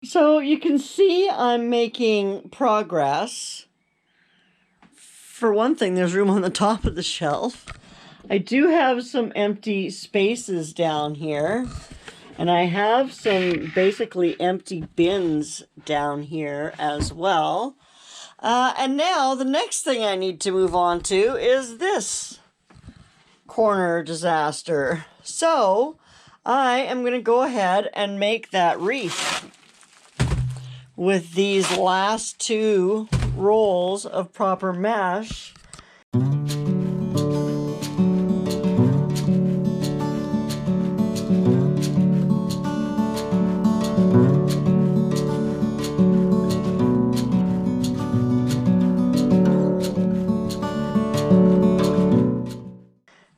So you can see I'm making progress. For one thing, there's room on the top of the shelf. I do have some empty spaces down here. And I have some basically empty bins down here as well. And now the next thing I need to move on to is this corner disaster. So I am going to go ahead and make that wreath with these last two rolls of proper mesh.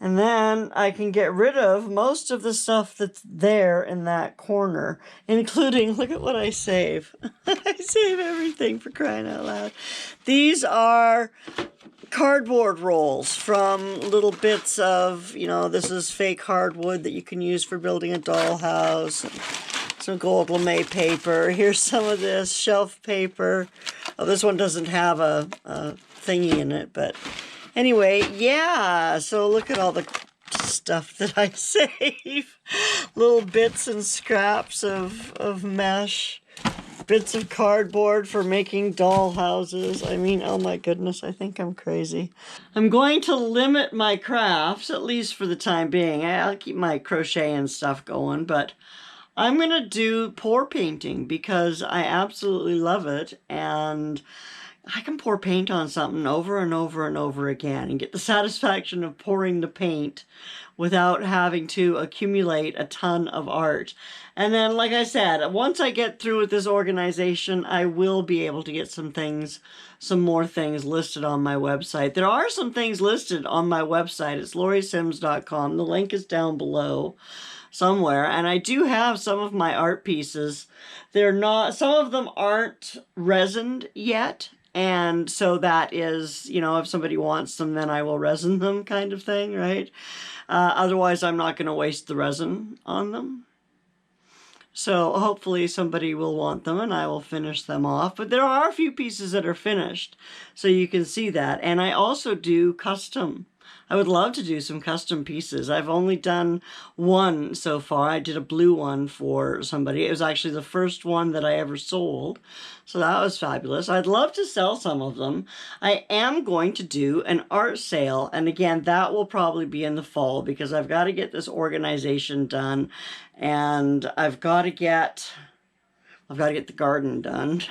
And then I can get rid of most of the stuff that's there in that corner, including, look at what I save. I save everything, for crying out loud. These are cardboard rolls from little bits of, this is fake hardwood that you can use for building a dollhouse. Some gold lame paper. Here's some of this shelf paper. Oh, this one doesn't have a thingy in it, but anyway, yeah. So look at all the stuff that I save. Little bits and scraps of mesh. Bits of cardboard for making doll houses. I mean, oh my goodness, I think I'm crazy. I'm going to limit my crafts, at least for the time being. I'll keep my crochet and stuff going, but I'm going to do pour painting because I absolutely love it, and I can pour paint on something over and over and over again and get the satisfaction of pouring the paint without having to accumulate a ton of art. And then, like I said, once I get through with this organization, I will be able to get some more things listed on my website. There are some things listed on my website. It's lorriesims.com. The link is down below somewhere, and I do have some of my art pieces. Some of them aren't resined yet, and so that is, if somebody wants them, then I will resin them, kind of thing, right? Otherwise, I'm not going to waste the resin on them. So hopefully somebody will want them and I will finish them off. But there are a few pieces that are finished, so you can see that. And I also do custom. I would love to do some custom pieces. I've only done one so far. I did a blue one for somebody. It was actually the first one that I ever sold. So that was fabulous. I'd love to sell some of them. I am going to do an art sale. And again, that will probably be in the fall because I've got to get this organization done. And I've got to get the garden done.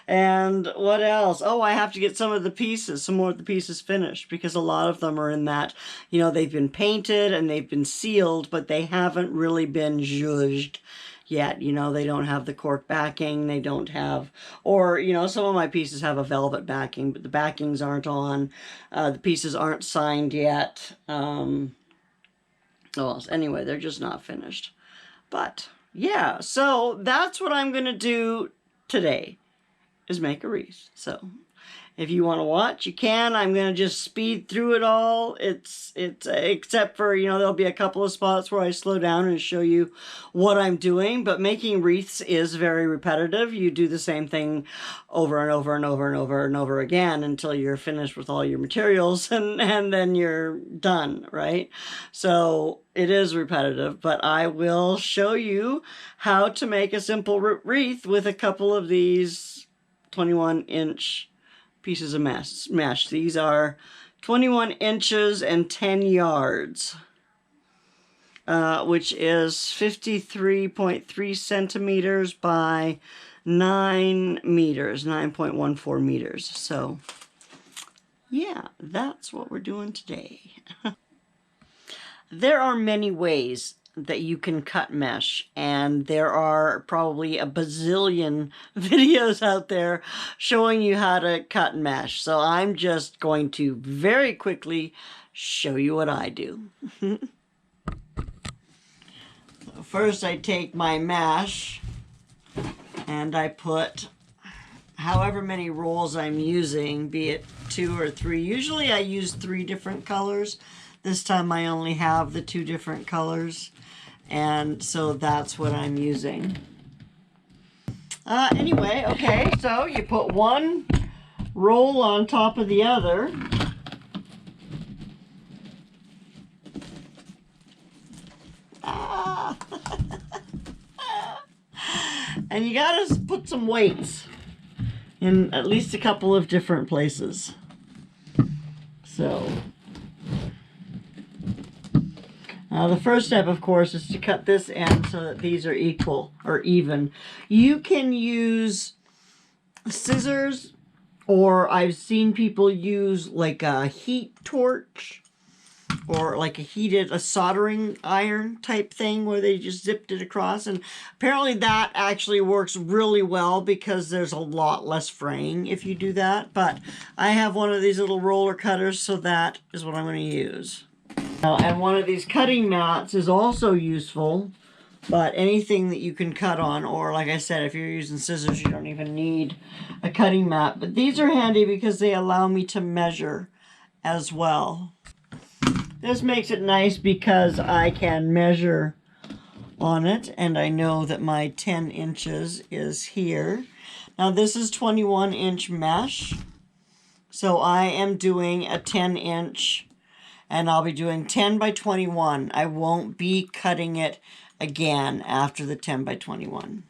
And what else? Oh, I have to get some more of the pieces finished because a lot of them are in that, they've been painted and they've been sealed, but they haven't really been zhuzhed yet. They don't have the cork backing. They don't have, or, some of my pieces have a velvet backing, but the backings aren't on. The pieces aren't signed yet. Anyway, they're just not finished. But yeah, so that's what I'm going to do today, is make a wreath. So if you want to watch, you can. I'm going to just speed through it all. It's except for, there'll be a couple of spots where I slow down and show you what I'm doing. But making wreaths is very repetitive. You do the same thing over and over and over and over and over again until you're finished with all your materials and then you're done, right? So it is repetitive, but I will show you how to make a simple wreath with a couple of these 21-inch pieces of mesh. These are 21 inches and 10 yards, which is 53.3 centimeters by 9 meters, 9.14 meters. So yeah, that's what we're doing today. There are many ways that you can cut mesh, and there are probably a bazillion videos out there showing you how to cut mesh. So I'm just going to very quickly show you what I do. First, I take my mesh and I put however many rolls I'm using, be it 2 or 3. Usually I use 3 different colors. This time I only have the 2 different colors, and so that's what I'm using. Anyway, okay, so you put one roll on top of the other. And you gotta put some weights in at least a couple of different places. So, the first step, of course, is to cut this end so that these are equal or even. You can use scissors, or I've seen people use like a heat torch or like a soldering iron type thing where they just zipped it across. And apparently that actually works really well because there's a lot less fraying if you do that. But I have one of these little roller cutters, so that is what I'm going to use. And one of these cutting mats is also useful, but anything that you can cut on, or like I said, if you're using scissors, you don't even need a cutting mat. But these are handy because they allow me to measure as well. This makes it nice because I can measure on it, and I know that my 10 inches is here. Now this is 21-inch mesh, so I am doing a 10-inch, and I'll be doing 10 by 21. I won't be cutting it again after the 10 by 21.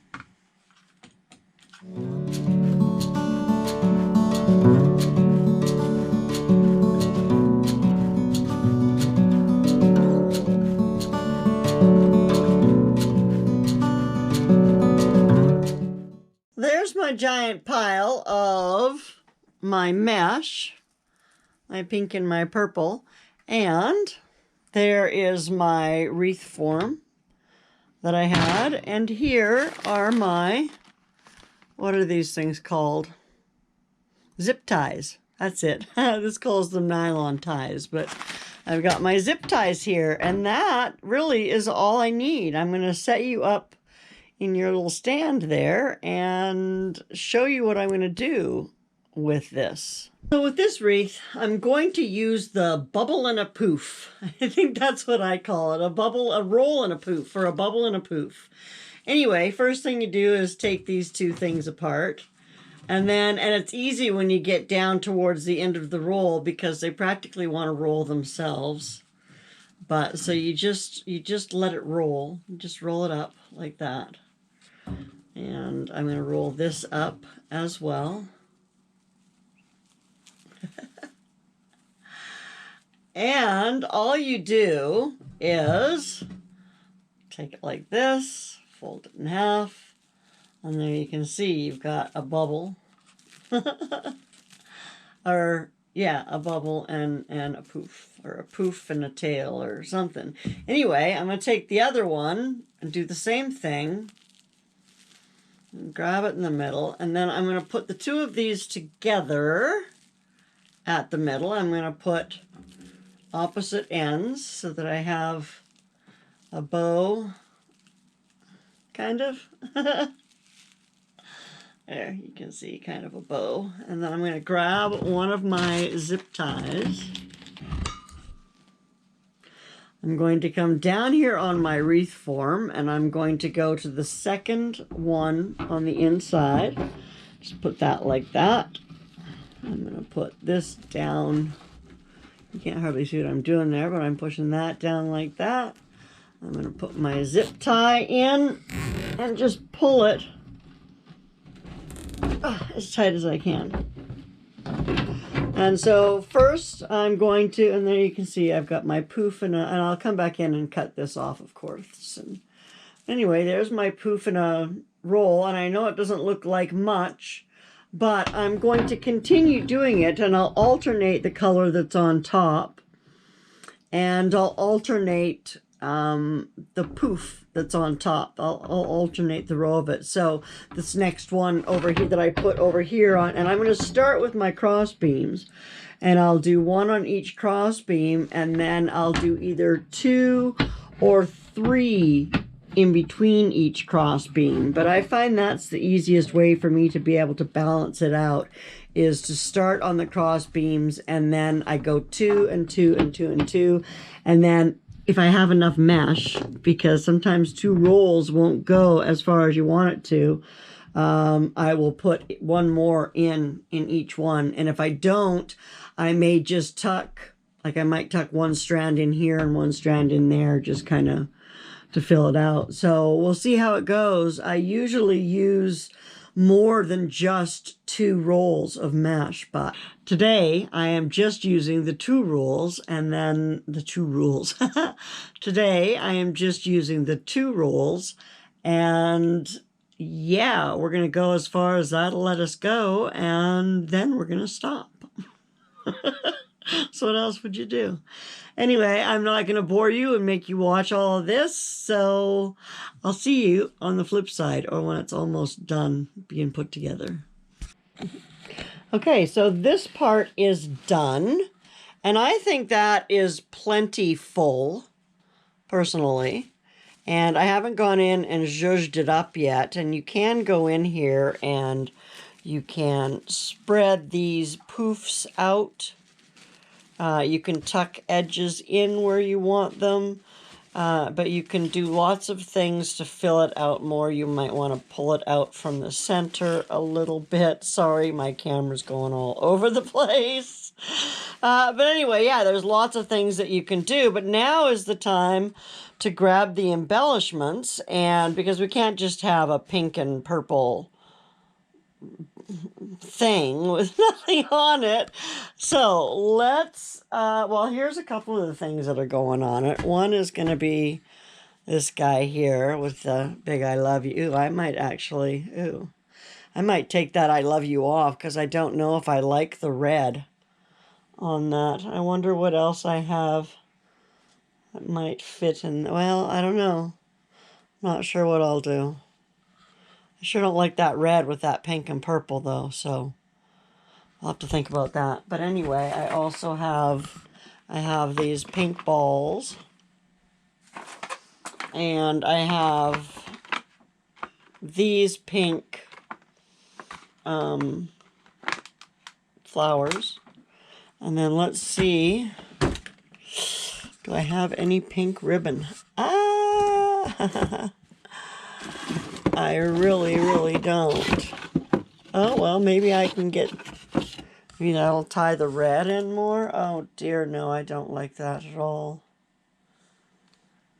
There's my giant pile of my mesh, my pink and my purple, and there is my wreath form that I had, and here are my, what are these things called? Zip ties. That's it. This calls them nylon ties, but I've got my zip ties here, and that really is all I need. I'm going to set you up in your little stand there and show you what I'm going to do with this. So with this wreath, I'm going to use the bubble and a poof. I think that's what I call it, a bubble, a roll and a poof, or a bubble and a poof. Anyway, first thing you do is take these two things apart. And it's easy when you get down towards the end of the roll because they practically want to roll themselves. But so you just let it roll. You just roll it up like that. And I'm going to roll this up as well. And all you do is take it like this, fold it in half, and there you can see you've got a bubble. Or, yeah, a bubble and a poof, or a poof and a tail or something. Anyway, I'm going to take the other one and do the same thing. And grab it in the middle, and then I'm going to put the two of these together at the middle. I'm going to put opposite ends so that I have a bow, kind of. There, you can see kind of a bow. And then I'm going to grab one of my zip ties. I'm going to come down here on my wreath form, and I'm going to go to the second one on the inside. Just put that like that. I'm going to put this down. You can't hardly see what I'm doing there, but I'm pushing that down like that. I'm going to put my zip tie in and just pull it as tight as I can. And so first I'm going to, and there you can see I've got my poof, and I'll come back in and cut this off, of course. And anyway, there's my poof in a roll, and I know it doesn't look like much, but I'm going to continue doing it, and I'll alternate the color that's on top, and I'll alternate the poof that's on top. I'll alternate the row of it. So this next one over here that I put over here on, and I'm going to start with my cross beams, and I'll do one on each cross beam, and then I'll do either 2 or 3 in between each cross beam. But I find that's the easiest way for me to be able to balance it out, is to start on the cross beams, and then I go 2 and 2 and 2 and 2, and then if I have enough mesh, because sometimes 2 rolls won't go as far as you want it to, I will put one more in each one. And if I don't, I may just tuck, like I might tuck one strand in here and one strand in there, just kind of to fill it out. So we'll see how it goes. I usually use more than just 2 rolls of mesh, but today I am just using the 2 rolls and then the 2 rolls. Today I am just using the 2 rolls, and yeah, we're going to go as far as that'll let us go, and then we're going to stop. So what else would you do? Anyway, I'm not going to bore you and make you watch all of this, so I'll see you on the flip side, or when it's almost done being put together. Okay, so this part is done, and I think that is plenty full, personally. And I haven't gone in and zhuzhed it up yet, and you can go in here and you can spread these poofs out. You can tuck edges in where you want them, but you can do lots of things to fill it out more. You might want to pull it out from the center a little bit. Sorry, my camera's going all over the place. But anyway, yeah, there's lots of things that you can do, but now is the time to grab the embellishments, and because we can't just have a pink and purple thing with nothing on it. So let's, well, here's a couple of the things that are going on it. One is going to be this guy here with the big I love you. Ooh, I might actually, I might take that I love you off because I don't know if I like the red on that. I wonder what else I have that might fit in. Well, I don't know. Not sure what I'll do. I sure don't like that red with that pink and purple though, so I'll have to think about that. But anyway, I also have, I have these pink balls, and I have these pink flowers. And then let's see, do I have any pink ribbon? Ah! I really don't. Oh, well, maybe I can get, maybe that'll tie the red in more. Oh dear, no, I don't like that at all.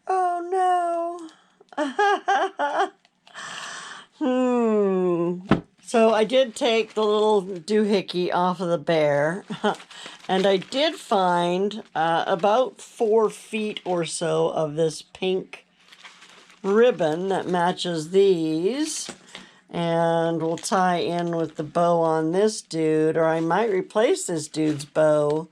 Oh no. So I did take the little doohickey off of the bear, and I did find about 4 feet or so of this pink ribbon that matches these, and we'll tie in with the bow on this dude, or I might replace this dude's bow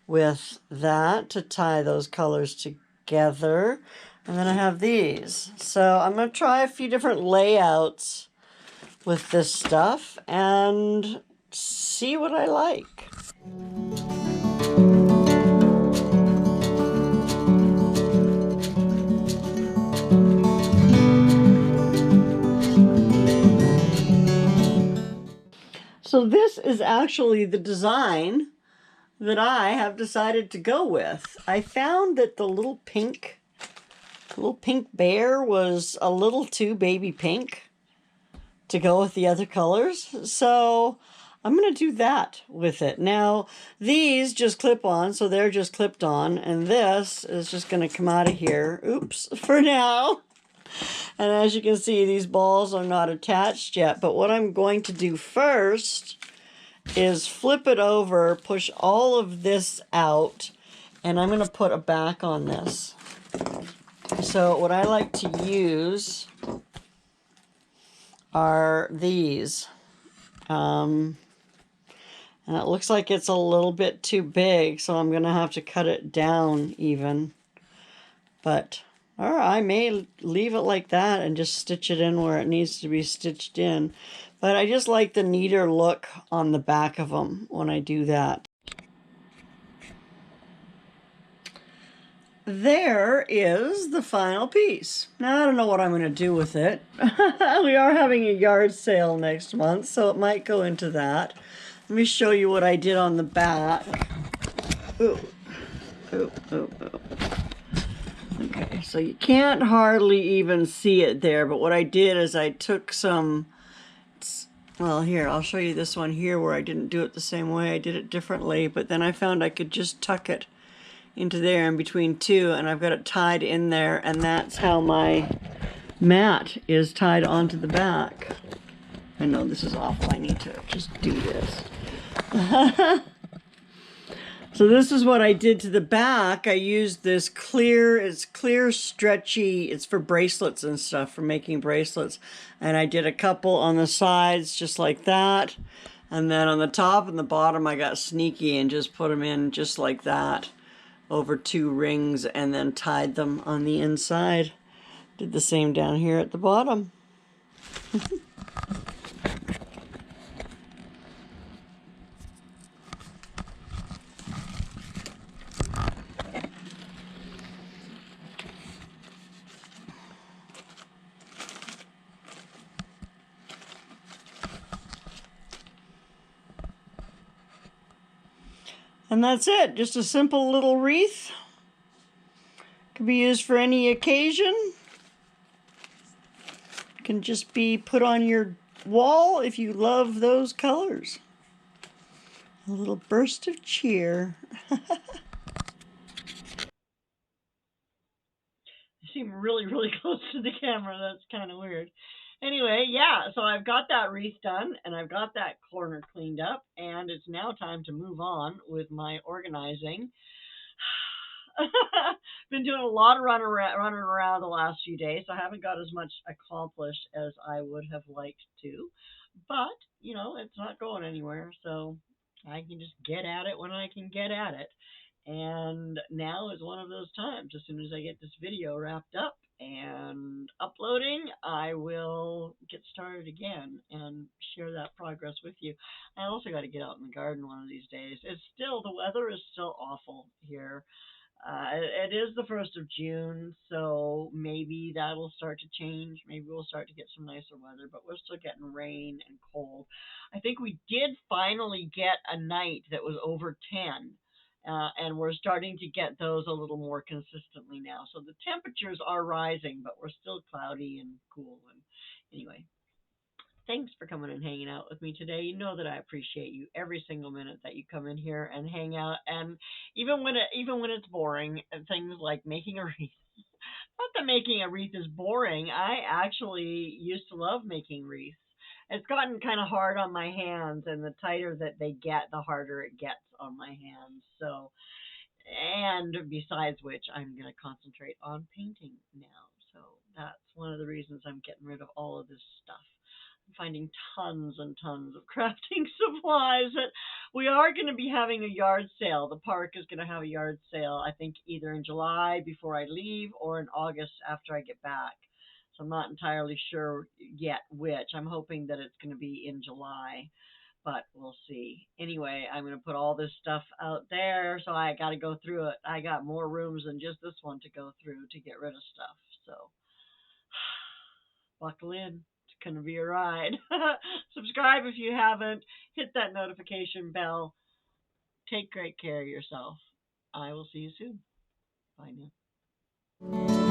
with that to tie those colors together. And then I have these. So I'm going to try a few different layouts with this stuff and see what I like. So this is actually the design that I have decided to go with. I found that the little pink bear was a little too baby pink to go with the other colors. So I'm going to do that with it. Now, these just clip on, so they're just clipped on, and this is just going to come out of here. Oops, for now. And as you can see, these balls are not attached yet. But what I'm going to do first is flip it over, push all of this out, and I'm going to put a back on this. So what I like to use are these. And it looks like it's a little bit too big, so I'm going to have to cut it down even. But or I may leave it like that and just stitch it in where it needs to be stitched in. But I just like the neater look on the back of them when I do that. There is the final piece. Now, I don't know what I'm going to do with it. We are having a yard sale next month, so it might go into that. Let me show you what I did on the back. Ooh. Ooh, ooh, ooh. Okay, so you can't hardly even see it there, but what I did is I took some Well, here, I'll show you this one here where I didn't do it the same way. I did it differently, but then I found I could just tuck it into there in between two, and I've got it tied in there, and that's how my mat is tied onto the back. I know this is awful. I need to just do this. So this is what I did to the back. I used this clear, it's clear, stretchy, it's for bracelets and stuff, for making bracelets. And I did a couple on the sides just like that. And then on the top and the bottom I got sneaky and just put them in just like that over two rings and then tied them on the inside. Did the same down here at the bottom. And that's it, just a simple little wreath. Can be used for any occasion. Can just be put on your wall if you love those colors. A little burst of cheer. You seem really, really close to the camera. That's kind of weird. Anyway, yeah, so I've got that wreath done, and I've got that corner cleaned up, and it's now time to move on with my organizing. Been doing a lot of running around the last few days, so I haven't got as much accomplished as I would have liked to. But, you know, it's not going anywhere, so I can just get at it when I can get at it. And now is one of those times. As soon as I get this video wrapped up and uploading, I will get started again and share that progress with you. I also got to get out in the garden one of these days. The weather is still awful here. It is the 1st of June, so maybe that'll start to change. Maybe we'll start to get some nicer weather, but we're still getting rain and cold. I think we did finally get a night that was over 10, and we're starting to get those a little more consistently now. So the temperatures are rising, but we're still cloudy and cool. And anyway, thanks for coming and hanging out with me today. You know that I appreciate you every single minute that you come in here and hang out. And even when it's boring, and things like making a wreath. Not that making a wreath is boring. I actually used to love making wreaths. It's gotten kind of hard on my hands, and the tighter that they get, the harder it gets on my hands. So, and besides which, I'm going to concentrate on painting now. So that's one of the reasons I'm getting rid of all of this stuff. I'm finding tons and tons of crafting supplies. That we are going to be having a yard sale. The park is going to have a yard sale, I think, either in July before I leave or in August after I get back. So I'm not entirely sure yet which. I'm hoping that it's going to be in July, but we'll see. Anyway, I'm going to put all this stuff out there, so I got to go through it. I got more rooms than just this one to go through to get rid of stuff. So buckle in. It's going to be a ride. Subscribe if you haven't. Hit that notification bell. Take great care of yourself. I will see you soon. Bye now.